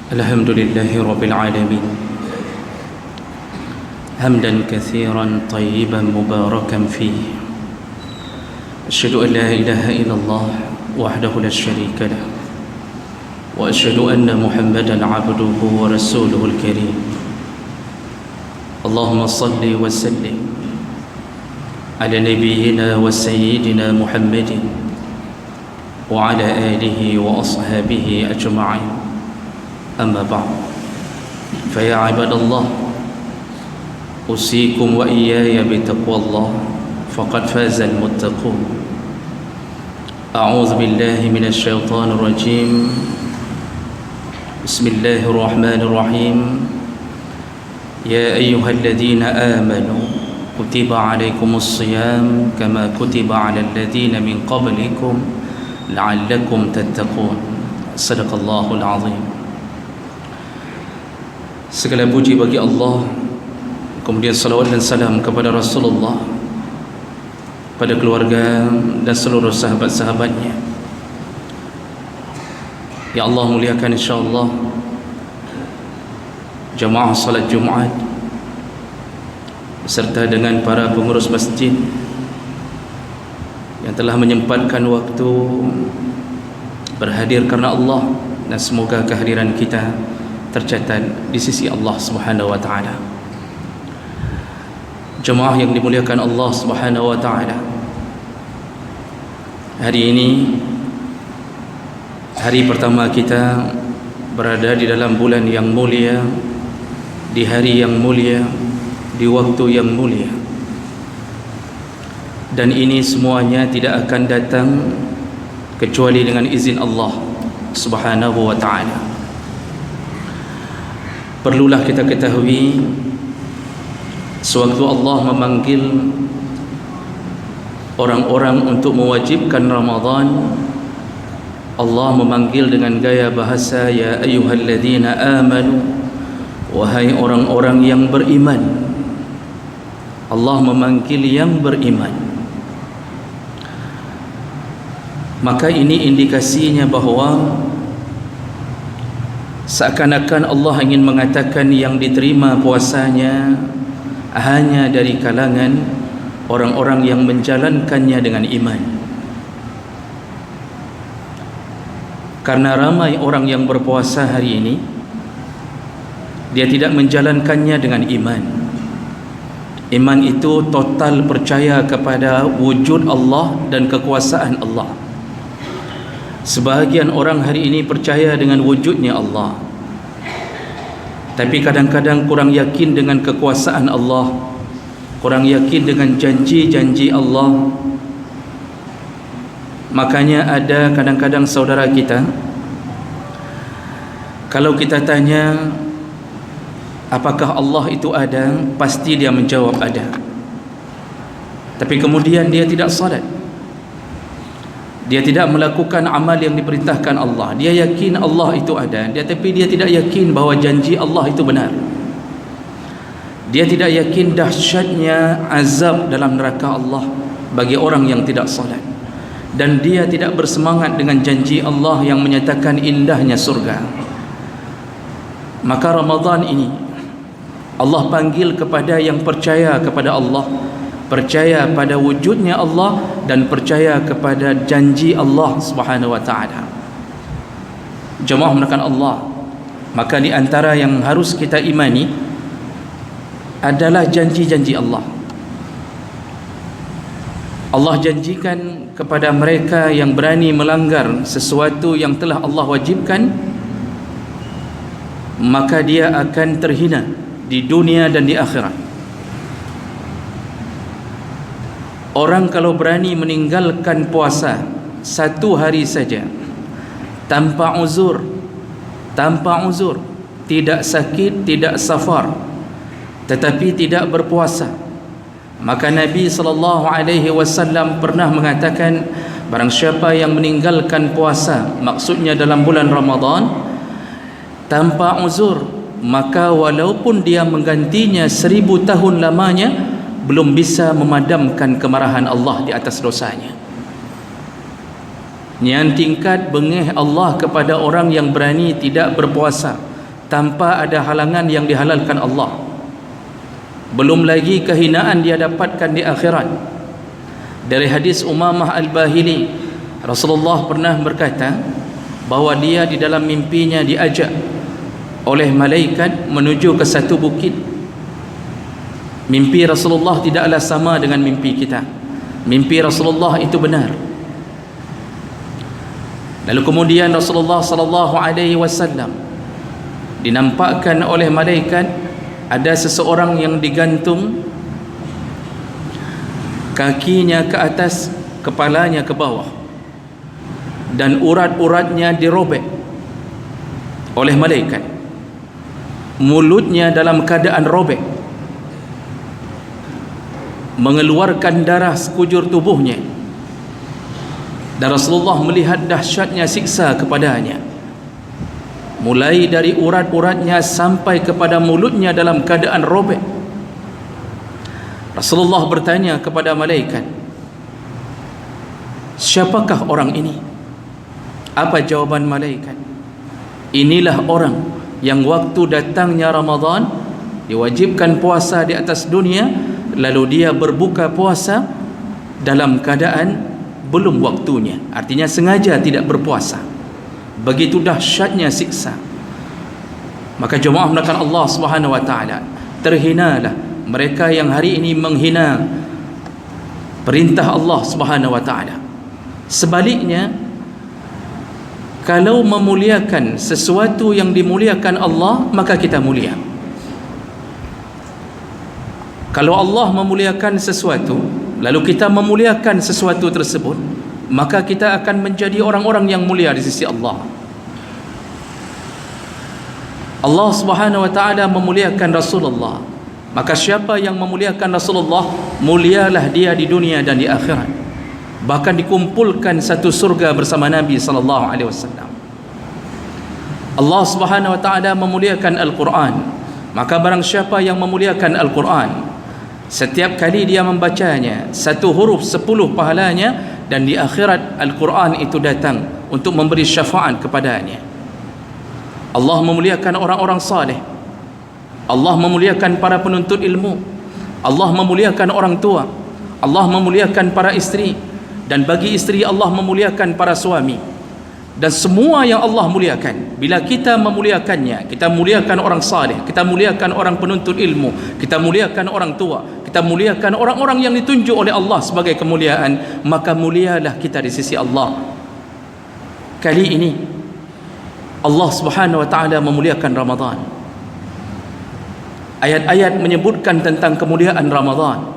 الحمد لله رب العالمين حمدا كثيرا طيبا مباركا فيه. أشهد أن لا إله إلا الله وحده لا شريك له، وأشهد أن محمدا عبده ورسوله الكريم. اللهم صل وسلم على نبينا وسيدنا محمد وعلى آله وأصحابه أجمعين. أما بعد، فيا عباد الله، أوصيكم وإياي بتقوى الله، فقد فاز المتقون. أعوذ بالله من الشيطان الرجيم. بسم الله الرحمن الرحيم. يا أيها الذين آمنوا كتب عليكم الصيام كما كتب على الذين من قبلكم لعلكم تتقون. صدق الله العظيم. Segala puji bagi Allah, kemudian salawat dan salam kepada Rasulullah, pada keluarga dan seluruh sahabat-sahabatnya. Ya Allah, muliakan insyaAllah jamaah salat Jumaat beserta dengan para pengurus masjid yang telah menyempatkan waktu berhadir karena Allah, dan semoga kehadiran kita tercatat di sisi Allah Subhanahu wa taala. Jemaah yang dimuliakan Allah Subhanahu wa taala, hari ini hari pertama kita berada di dalam bulan yang mulia, di hari yang mulia, di waktu yang mulia, dan ini semuanya tidak akan datang kecuali dengan izin Allah Subhanahu wa taala. Perlulah kita ketahui, sewaktu Allah memanggil orang-orang untuk mewajibkan Ramadan, Allah memanggil dengan gaya bahasa ya ayyuhalladzina amanu, wahai orang-orang yang beriman. Allah memanggil yang beriman. Maka ini indikasinya bahawa seakan-akan Allah ingin mengatakan yang diterima puasanya hanya dari kalangan orang-orang yang menjalankannya dengan iman. Karena ramai orang yang berpuasa hari ini, dia tidak menjalankannya dengan iman. Iman itu total percaya kepada wujud Allah dan kekuasaan Allah. Sebahagian orang hari ini percaya dengan wujudnya Allah, tapi kadang-kadang kurang yakin dengan kekuasaan Allah, kurang yakin dengan janji-janji Allah. Makanya ada kadang-kadang saudara kita, kalau kita tanya apakah Allah itu ada, pasti dia menjawab ada. Tapi kemudian dia tidak salat, dia tidak melakukan amal yang diperintahkan Allah. Dia yakin Allah itu ada, tapi dia tidak yakin bahawa janji Allah itu benar. Dia tidak yakin dahsyatnya azab dalam neraka Allah bagi orang yang tidak salat, dan dia tidak bersemangat dengan janji Allah yang menyatakan indahnya surga. Maka Ramadan ini Allah panggil kepada yang percaya kepada Allah, percaya pada wujudnya Allah, dan percaya kepada janji Allah Subhanahu wa taala. Jemaah menekan Allah, maka di antara yang harus kita imani adalah janji-janji Allah. Allah janjikan kepada mereka yang berani melanggar sesuatu yang telah Allah wajibkan, maka dia akan terhina di dunia dan di akhirat. Orang kalau berani meninggalkan puasa satu hari saja tanpa uzur, tidak sakit, tidak safar, tetapi tidak berpuasa, maka Nabi SAW pernah mengatakan, barang siapa yang meninggalkan puasa, maksudnya dalam bulan Ramadan, tanpa uzur, maka walaupun dia menggantinya 1000 tahun lamanya, belum bisa memadamkan kemarahan Allah di atas dosanya. Yang tingkat bengih Allah kepada orang yang berani tidak berpuasa tanpa ada halangan yang dihalalkan Allah. Belum lagi kehinaan dia dapatkan di akhirat. Dari hadis Umamah Al-Bahili, Rasulullah pernah berkata bahawa dia di dalam mimpinya diajak oleh malaikat menuju ke satu bukit. Mimpi Rasulullah tidaklah sama dengan mimpi kita. Mimpi Rasulullah itu benar. Lalu kemudian Rasulullah sallallahu alaihi wasallam dinampakkan oleh malaikat ada seseorang yang digantung kakinya ke atas, kepalanya ke bawah, dan urat-uratnya dirobek oleh malaikat. Mulutnya dalam keadaan robek, mengeluarkan darah sekujur tubuhnya, dan Rasulullah melihat dahsyatnya siksa kepadanya, mulai dari urat-uratnya sampai kepada mulutnya dalam keadaan robek. Rasulullah bertanya kepada malaikat, siapakah orang ini? Apa jawaban malaikat? Inilah orang yang waktu datangnya Ramadan diwajibkan puasa di atas dunia, lalu dia berbuka puasa dalam keadaan belum waktunya, artinya sengaja tidak berpuasa. Begitu dahsyatnya siksa. Maka jemaah melakukan Allah Subhanahu wa taala, terhinalah mereka yang hari ini menghina perintah Allah Subhanahu wa taala. Sebaliknya, kalau memuliakan sesuatu yang dimuliakan Allah, maka kita mulia. Kalau Allah memuliakan sesuatu, lalu kita memuliakan sesuatu tersebut, maka kita akan menjadi orang-orang yang mulia di sisi Allah. Allah Subhanahu wa taala memuliakan Rasulullah. Maka siapa yang memuliakan Rasulullah, mulialah dia di dunia dan di akhirat. Bahkan dikumpulkan satu surga bersama Nabi sallallahu alaihi wasallam. Allah Subhanahu wa taala memuliakan Al-Quran. Maka barang siapa yang memuliakan Al-Quran, setiap kali dia membacanya, satu huruf 10 pahalanya, dan di akhirat Al-Quran itu datang untuk memberi syafaat kepadanya. Allah memuliakan orang-orang saleh. Allah memuliakan para penuntut ilmu. Allah memuliakan orang tua. Allah memuliakan para isteri, dan bagi isteri Allah memuliakan para suami. Dan semua yang Allah muliakan, bila kita memuliakannya, kita muliakan orang saleh, kita muliakan orang penuntut ilmu, kita muliakan orang tua, kita muliakan orang-orang yang ditunjuk oleh Allah sebagai kemuliaan, maka mulialah kita di sisi Allah. Kali ini Allah Subhanahu wa taala memuliakan Ramadan. Ayat-ayat menyebutkan tentang kemuliaan Ramadan,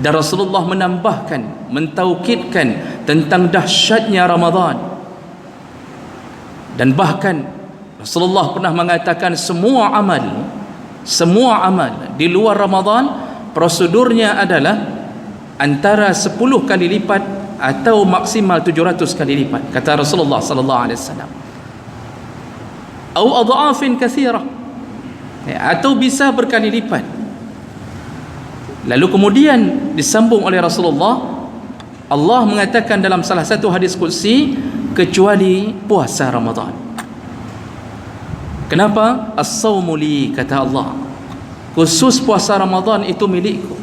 dan Rasulullah menambahkan, mentaukidkan tentang dahsyatnya Ramadan. Dan bahkan Rasulullah pernah mengatakan semua amal di luar Ramadan, prosedurnya adalah antara 10 kali lipat atau maksimal 700 kali lipat, kata Rasulullah sallallahu alaihi wasallam. Atau adhafin katsirah, atau bisa berkali lipat. Lalu kemudian disambung oleh Rasulullah, Allah mengatakan dalam salah satu hadis qudsi, kecuali puasa Ramadan. Kenapa? As-sawmu li, kata Allah, khusus puasa Ramadan itu milikku.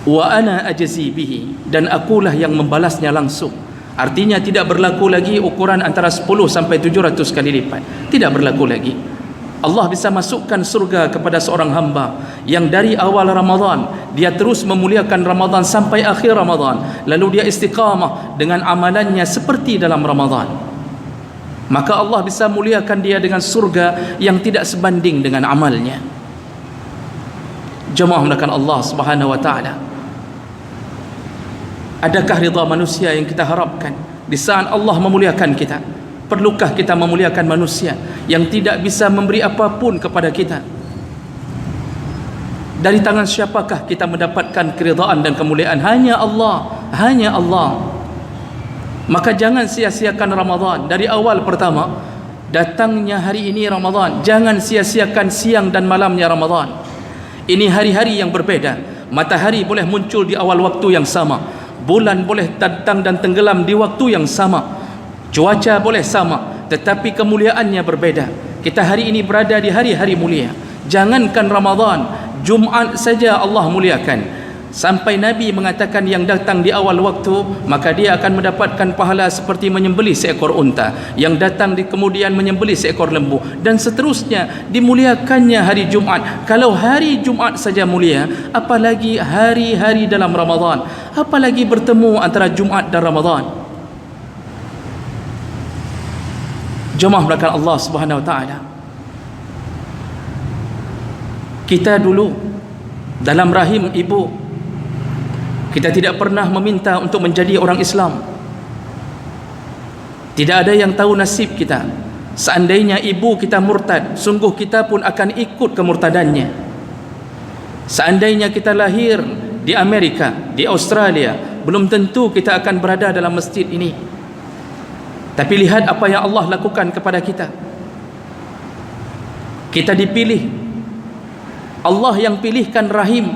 Wa ana ajzi bihi, dan akulah yang membalasnya langsung. Artinya tidak berlaku lagi ukuran antara 10 sampai 700 kali lipat. Tidak berlaku lagi. Allah bisa masukkan surga kepada seorang hamba yang dari awal Ramadan dia terus memuliakan Ramadan sampai akhir Ramadan, lalu dia istiqamah dengan amalannya seperti dalam Ramadan, maka Allah bisa muliakan dia dengan surga yang tidak sebanding dengan amalnya. Jemaah melakukan Allah Subhanahu wa taala, adakah ridha manusia yang kita harapkan di saat Allah memuliakan kita? Perlukah kita memuliakan manusia yang tidak bisa memberi apapun kepada kita? Dari tangan siapakah kita mendapatkan keridhaan dan kemuliaan? Hanya Allah, hanya Allah. Maka jangan sia-siakan Ramadan. Dari awal pertama datangnya hari ini Ramadan, jangan sia-siakan siang dan malamnya Ramadan. Ini hari-hari yang berbeda. Matahari boleh muncul di awal waktu yang sama, bulan boleh datang dan tenggelam di waktu yang sama, cuaca boleh sama, tetapi kemuliaannya berbeda. Kita hari ini berada di hari-hari mulia. Jangankan Ramadan, Jumaat saja Allah muliakan. Sampai Nabi mengatakan yang datang di awal waktu, maka dia akan mendapatkan pahala seperti menyembelih seekor unta, yang datang di kemudian menyembelih seekor lembu, dan seterusnya. Dimuliakannya hari Jumaat. Kalau hari Jumaat saja mulia, apalagi hari-hari dalam Ramadan, apalagi bertemu antara Jumaat dan Ramadan. Jemaah melakukan Allah Subhanahu wa taala. Kita dulu dalam rahim ibu, kita tidak pernah meminta untuk menjadi orang Islam. Tidak ada yang tahu nasib kita. Seandainya ibu kita murtad, sungguh kita pun akan ikut kemurtadannya. Seandainya kita lahir di Amerika, di Australia, belum tentu kita akan berada dalam masjid ini. Tapi lihat apa yang Allah lakukan kepada kita. Kita dipilih. Allah yang pilihkan rahim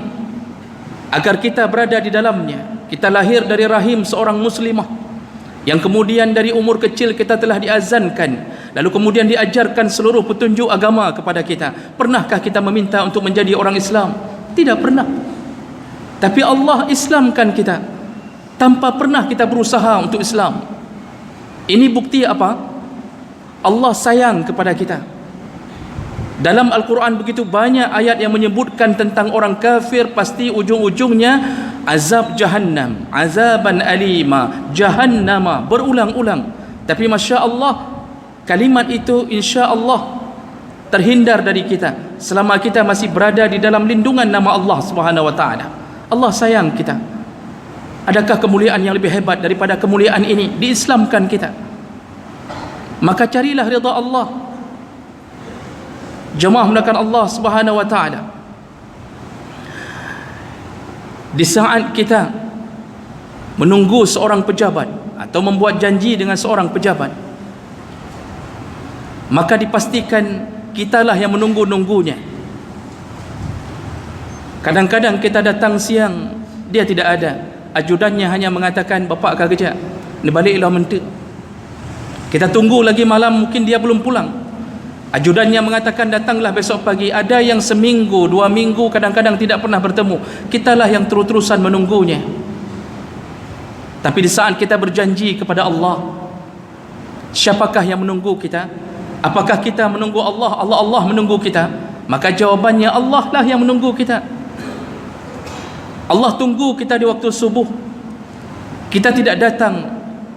agar kita berada di dalamnya. Kita lahir dari rahim seorang muslimah, yang kemudian dari umur kecil kita telah diazankan, lalu kemudian diajarkan seluruh petunjuk agama kepada kita. Pernahkah kita meminta untuk menjadi orang Islam? Tidak pernah. Tapi Allah Islamkan kita tanpa pernah kita berusaha untuk Islam. Ini bukti apa? Allah sayang kepada kita. Dalam Al-Quran begitu banyak ayat yang menyebutkan tentang orang kafir, pasti ujung-ujungnya azab jahannam, azaban alima, jahannama, berulang-ulang. Tapi Masya Allah, kalimat itu insya Allah terhindar dari kita selama kita masih berada di dalam lindungan nama Allah Subhanahu wa taala. Allah sayang kita. Adakah kemuliaan yang lebih hebat daripada kemuliaan ini? Diislamkan kita. Maka carilah ridha Allah. Jemaah mulakan Allah Subhanahu wa taala. Di saat kita menunggu seorang pejabat atau membuat janji dengan seorang pejabat, maka dipastikan kitalah yang menunggu-nunggunya. Kadang-kadang kita datang siang, dia tidak ada. Ajudannya hanya mengatakan, bapak akan kerja, ni baliklah menteri. Kita tunggu lagi malam, mungkin dia belum pulang. Ajudannya mengatakan, datanglah besok pagi. Ada yang seminggu, 2 minggu, kadang-kadang tidak pernah bertemu. Kitalah yang terus-terusan menunggunya. Tapi di saat kita berjanji kepada Allah, siapakah yang menunggu kita? Apakah kita menunggu Allah? Allah menunggu kita? Maka jawabannya, Allah lah yang menunggu kita. Allah tunggu kita di waktu subuh, kita tidak datang.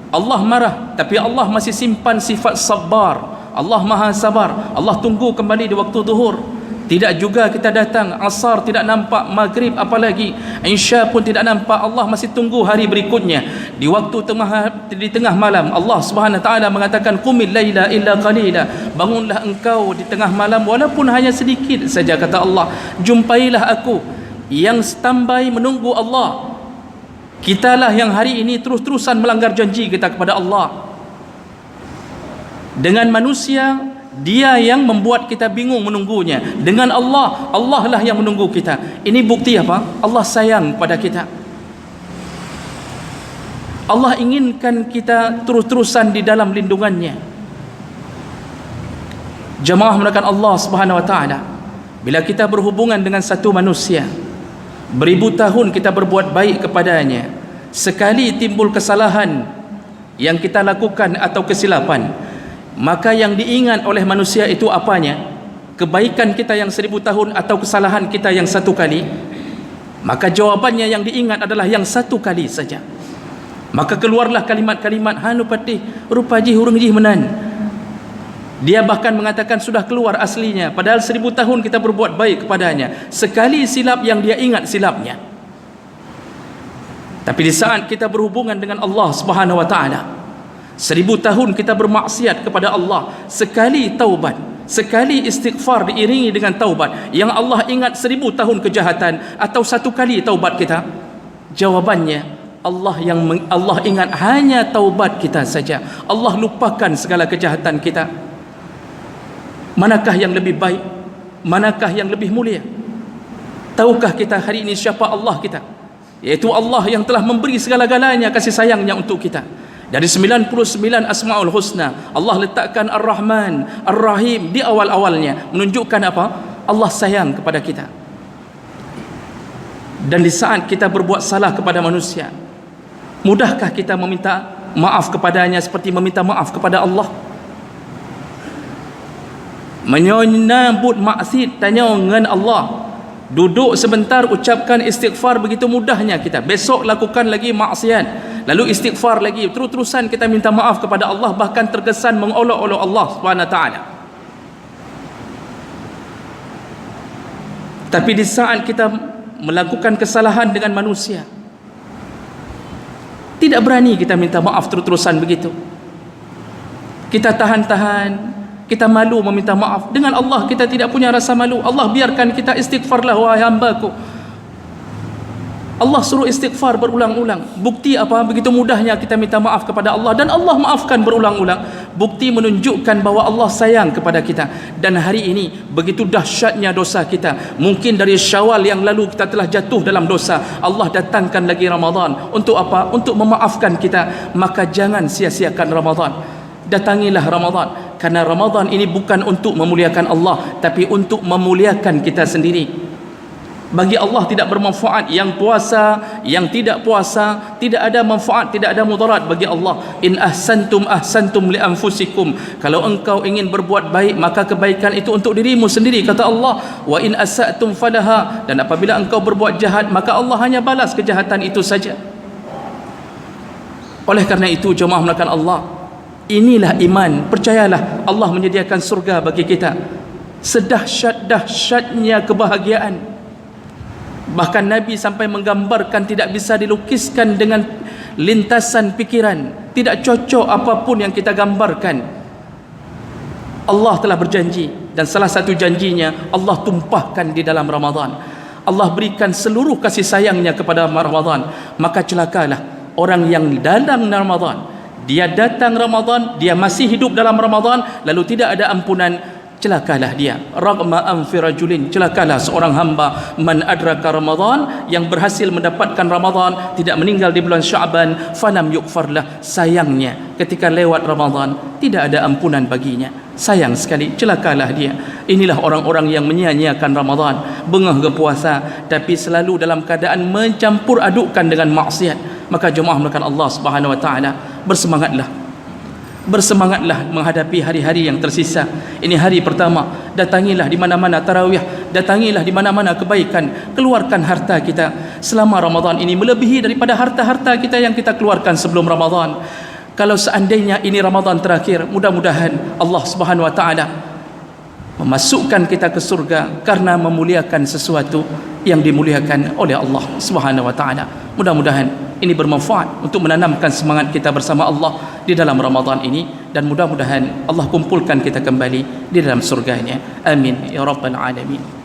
Allah marah, tapi Allah masih simpan sifat sabar. Allah maha sabar. Allah tunggu kembali di waktu zuhur. Tidak juga kita datang, asar tidak nampak, maghrib apalagi, isya pun tidak nampak. Allah masih tunggu hari berikutnya. Di waktu di tengah malam, Allah Subhanahu wa taala mengatakan, qumil laila illa qalila, bangunlah engkau di tengah malam walaupun hanya sedikit saja, kata Allah. Jumpailah aku yang standby menunggu Allah. Kitalah yang hari ini terus-terusan melanggar janji kita kepada Allah. Dengan manusia, dia yang membuat kita bingung menunggunya. Dengan Allah, Allah lah yang menunggu kita. Ini bukti apa? Allah sayang pada kita. Allah inginkan kita terus-terusan di dalam lindungannya. Jemaah mulakan Allah Subhanahu wa taala, bila kita berhubungan dengan satu manusia, beribu tahun kita berbuat baik kepadanya, sekali timbul kesalahan yang kita lakukan atau kesilapan, maka yang diingat oleh manusia itu apanya? Kebaikan kita yang 1000 tahun atau kesalahan kita yang 1 kali? Maka jawabannya yang diingat adalah yang 1 kali saja. Maka keluarlah kalimat-kalimat, hanu patih rupaji hurung jih menan. Dia bahkan mengatakan sudah keluar aslinya, padahal 1000 tahun kita berbuat baik kepadanya. Sekali silap yang dia ingat silapnya. Tapi di saat kita berhubungan dengan Allah Subhanahu wa taala, 1000 tahun kita bermaksiat kepada Allah, sekali taubat, sekali istighfar diiringi dengan taubat, yang Allah ingat 1000 tahun kejahatan atau 1 kali taubat kita? Jawabannya, Allah ingat hanya taubat kita saja. Allah lupakan segala kejahatan kita. Manakah yang lebih baik? Manakah yang lebih mulia? Tahukah kita hari ini siapa Allah kita? Yaitu Allah yang telah memberi segala-galanya kasih sayangnya untuk kita, Dari 99 Asmaul Husna, Allah letakkan Ar-Rahman, Ar-Rahim di awal-awalnya, menunjukkan apa? Allah sayang kepada kita. Dan di saat kita berbuat salah kepada manusia, mudahkah kita meminta maaf kepadanya seperti meminta maaf kepada Allah? Menyambut maksiat tanya dengan Allah, duduk sebentar ucapkan istighfar, begitu mudahnya kita. Besok lakukan lagi maksiat, lalu istighfar lagi, terus-terusan kita minta maaf kepada Allah, bahkan terkesan mengolok-olok Allah Subhanahu wa taala. Tapi di saat kita melakukan kesalahan dengan manusia, tidak berani kita minta maaf terus-terusan begitu. Kita tahan-tahan, kita malu meminta maaf. Dengan Allah kita tidak punya rasa malu. Allah biarkan kita istighfarlah wahai hambaku. Allah suruh istighfar berulang-ulang. Bukti apa? Begitu mudahnya kita minta maaf kepada Allah, dan Allah maafkan berulang-ulang. Bukti menunjukkan bahawa Allah sayang kepada kita. Dan hari ini begitu dahsyatnya dosa kita. Mungkin dari Syawal yang lalu kita telah jatuh dalam dosa. Allah datangkan lagi Ramadan. Untuk apa? Untuk memaafkan kita. Maka jangan sia-siakan Ramadan. Datangilah Ramadan, karena Ramadan ini bukan untuk memuliakan Allah, tapi untuk memuliakan kita sendiri. Bagi Allah tidak bermanfaat yang puasa, yang tidak puasa, tidak ada manfaat, tidak ada mudarat bagi Allah. In ahsantum ahsantum li anfusikum. Kalau engkau ingin berbuat baik, maka kebaikan itu untuk dirimu sendiri, kata Allah. Wa in asatum falaha. Dan apabila engkau berbuat jahat, maka Allah hanya balas kejahatan itu saja. Oleh kerana itu, jemaah melakukan Allah, inilah iman. Percayalah, Allah menyediakan surga bagi kita. Sedahsyat-dahsyatnya kebahagiaan. Bahkan Nabi sampai menggambarkan tidak bisa dilukiskan dengan lintasan pikiran. Tidak cocok apapun yang kita gambarkan. Allah telah berjanji, dan salah satu janjinya Allah tumpahkan di dalam Ramadan. Allah berikan seluruh kasih sayangnya kepada Ramadan. Maka celakalah orang yang dalam Ramadan, dia datang Ramadan, dia masih hidup dalam Ramadan, lalu tidak ada ampunan. Celakalah dia. Ragma anfirajulin, celakalah seorang hamba man adraka Ramadan, yang berhasil mendapatkan Ramadan, tidak meninggal di bulan Sya'ban, falam yukfarlah. Sayangnya ketika lewat Ramadan tidak ada ampunan baginya. Sayang sekali, celakalah dia. Inilah orang-orang yang menyia-nyiakan Ramadan, bengah ke puasa, tapi selalu dalam keadaan mencampur adukkan dengan maksiat. Maka jemaah melakukan Allah Subhanahu wa taala, bersemangatlah menghadapi hari-hari yang tersisa. Ini hari pertama. Datangilah di mana-mana tarawih, datangilah di mana-mana kebaikan. Keluarkan harta kita selama Ramadan ini melebihi daripada harta-harta kita yang kita keluarkan sebelum Ramadan. Kalau seandainya ini Ramadan terakhir, mudah-mudahan Allah Subhanahu wa taala memasukkan kita ke surga karena memuliakan sesuatu yang dimuliakan oleh Allah Subhanahu wa taala. Mudah-mudahan ini bermanfaat untuk menanamkan semangat kita bersama Allah di dalam Ramadan ini, dan mudah-mudahan Allah kumpulkan kita kembali di dalam surganya. Amin ya rabbal alamin.